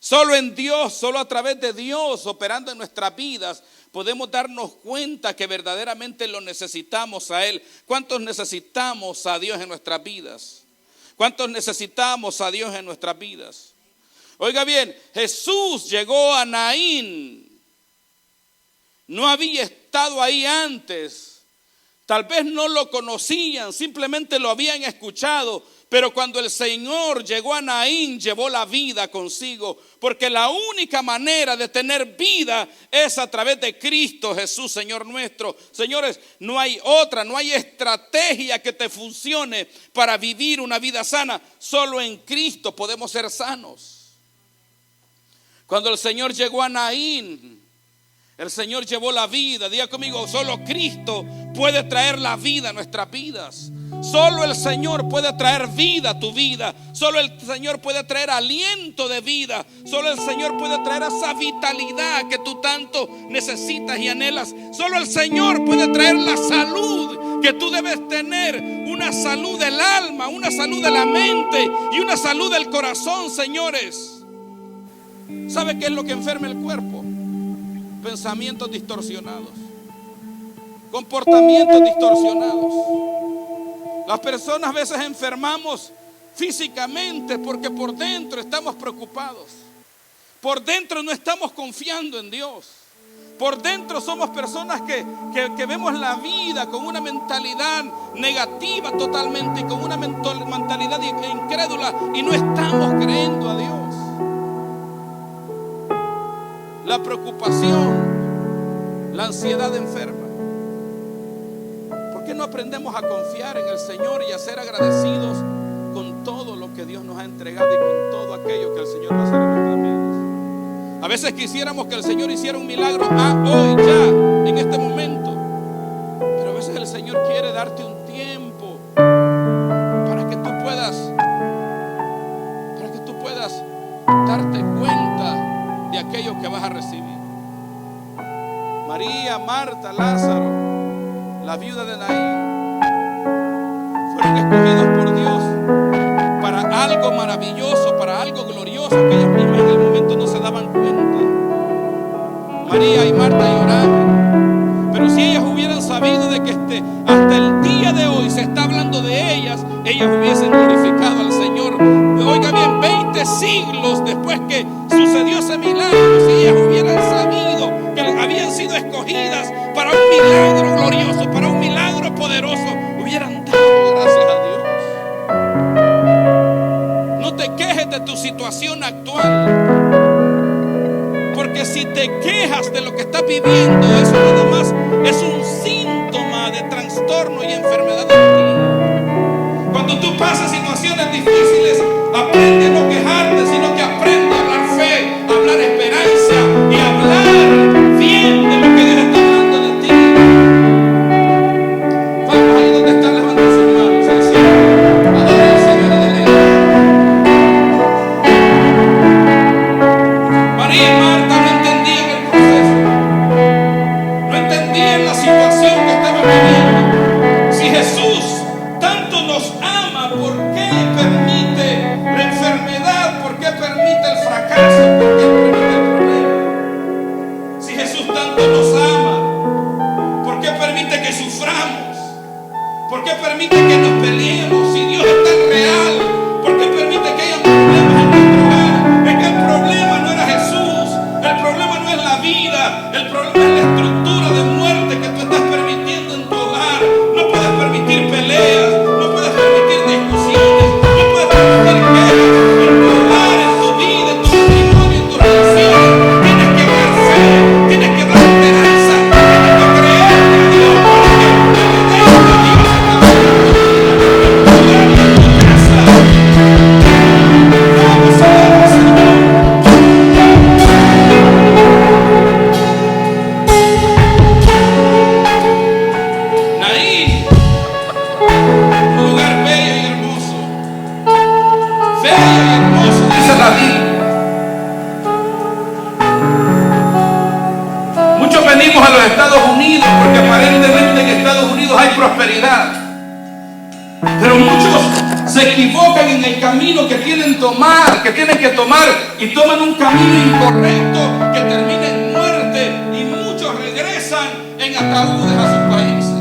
Solo en Dios, solo a través de Dios operando en nuestras vidas podemos darnos cuenta que verdaderamente lo necesitamos a Él. ¿Cuántos necesitamos a Dios en nuestras vidas? ¿Cuántos necesitamos a Dios en nuestras vidas? Oiga bien, Jesús llegó a Naín. No había estado ahí antes. Tal vez no lo conocían, simplemente lo habían escuchado. Pero cuando el Señor llegó a Naín, llevó la vida consigo. Porque la única manera de tener vida es a través de Cristo Jesús, Señor nuestro. Señores, no hay otra, no hay estrategia que te funcione para vivir una vida sana. Solo en Cristo podemos ser sanos. Cuando el Señor llegó a Naín, el Señor llevó la vida. Diga conmigo, solo Cristo puede traer la vida a nuestras vidas. Solo el Señor puede traer vida a tu vida. Solo el Señor puede traer aliento de vida. Solo el Señor puede traer esa vitalidad que tú tanto necesitas y anhelas. Solo el Señor puede traer la salud que tú debes tener. Una salud del alma, una salud de la mente y una salud del corazón, señores. ¿Sabe qué es lo que enferma el cuerpo? Pensamientos distorsionados, comportamientos distorsionados. Las personas a veces enfermamos físicamente porque por dentro estamos preocupados. Por dentro no estamos confiando en Dios. Por dentro somos personas que vemos la vida con una mentalidad negativa totalmente y con una mentalidad incrédula y no estamos creyendo a Dios. La preocupación, la ansiedad enferma. ¿Por qué no aprendemos a confiar en el Señor y a ser agradecidos con todo lo que Dios nos ha entregado y con todo aquello que el Señor va a hacer en nuestras vidas? A veces quisiéramos que el Señor hiciera un milagro hoy, ya, en este momento. Pero a veces el Señor quiere darte un tiempo para que tú puedas darte cuenta de aquello que vas a María, Marta, Lázaro, la viuda de Naín, fueron escogidos por Dios para algo maravilloso, para algo glorioso que ellas mismas en el momento no se daban cuenta. María y Marta lloraban, pero si ellas hubieran sabido de que hasta el día de hoy se está hablando de ellas hubiesen glorificado al Señor. Oiga bien, 20 siglos después que sucedió ese milagro, si ellas hubieran sabido que habían sido escogidas para un milagro glorioso, para un milagro poderoso, hubieran dado gracias a Dios. No te quejes de tu situación actual, porque si te quejas de lo que estás viviendo, eso nada más es un síntoma de trastorno y enfermedad en ti. Cuando tú pasas situaciones difíciles, aprende a no quejarte, sino que aprende a hablar fe, a hablar esperanza y a hablar bien de lo que Dios está hablando de ti. Vamos ahí donde está, levanta sus manos al cielo. Adora al Señor de Dios. María y Marta no entendían el proceso, no entendían la situación que estaban viviendo. Si Jesús tanto nos ama, ¿por qué permite la enfermedad? ¿Por qué permite el fracaso? ¿Por qué permite el problema? Si Jesús tanto nos ama, ¿por qué permite que suframos? ¿Por qué permite que nos peleemos? Si Dios es tan real, ¿por qué permite que haya problemas en nuestro hogar? Es que el problema no era Jesús, el problema no es la vida, el problema es la estructura de muerte que tú estás permitiendo en tu hogar. No puedes permitir peleas, no puedes permitir discusiones, no puedes permitir quejas en tu hogar, en tu vida, en tu matrimonio, en tu relación. Tienes que hablar fe, tienes que hablar esperanza, tienes que creer en Dios, porque Dios está hablando en tu hogar y en tu casa. Vamos a dar al Señor. Naín, un lugar bello y hermoso, dice la Biblia. Muchos venimos a los Estados Unidos porque aparentemente en Estados Unidos hay prosperidad, pero muchos se equivocan en el camino que tienen que tomar y toman un camino incorrecto que termina en muerte, y muchos regresan en ataúdes a sus países.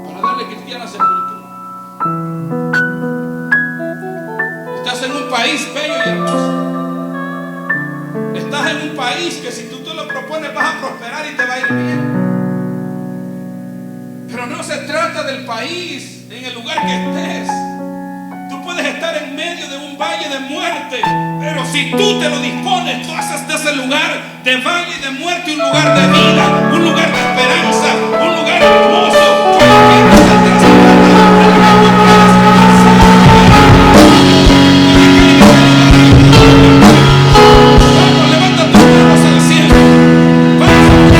Para darle cristiana sepultura. Estás en un país bello y hermoso. Estás en un país que si tú te lo propones vas a prosperar y te va a ir bien. Pero no se trata del país, en el lugar que estés. Tú puedes estar en medio de un valle de muerte, pero si tú te lo dispones, tú haces de ese lugar de valle de muerte un lugar de vida, un lugar de esperanza, un lugar hermoso. Vamos, levanta tus manos al cielo. Vamos a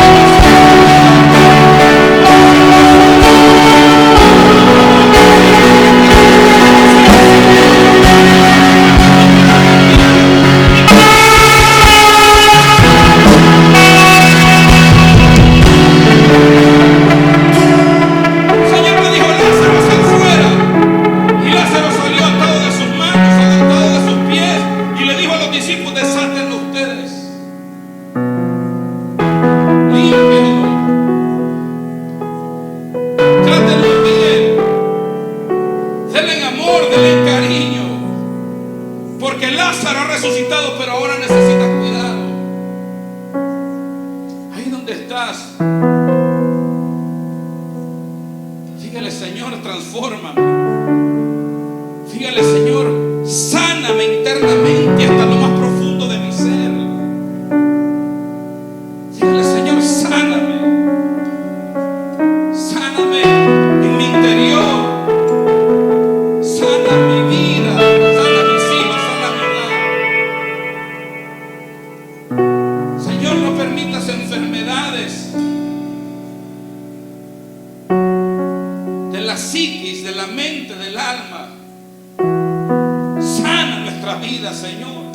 vida, Señor.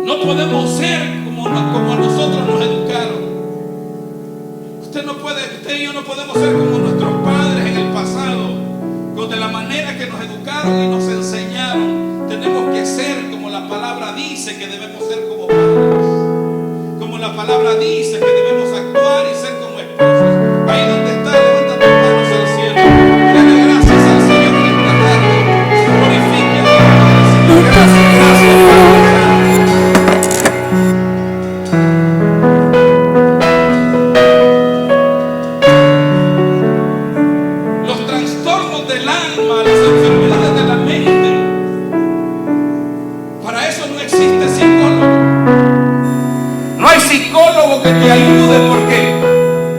No podemos ser como a nosotros nos educaron. Usted y yo no podemos ser como nuestros padres en el pasado, de la manera que nos educaron y nos enseñaron. Tenemos que ser como la palabra dice que debemos ser como padres, como la palabra dice que debemos actuar y ser como esposos. Ahí donde está, levanta tus manos al cielo, dale gracias al Señor en esta tarde, glorifique a Dios, gracias, gracias Padre. Del alma, las enfermedades de la mente, para eso no existe psicólogo. No hay psicólogo que te ayude, porque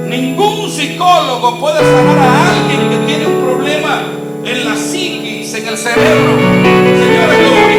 ningún psicólogo puede sanar a alguien que tiene un problema en la psiquis, en el cerebro. Señores,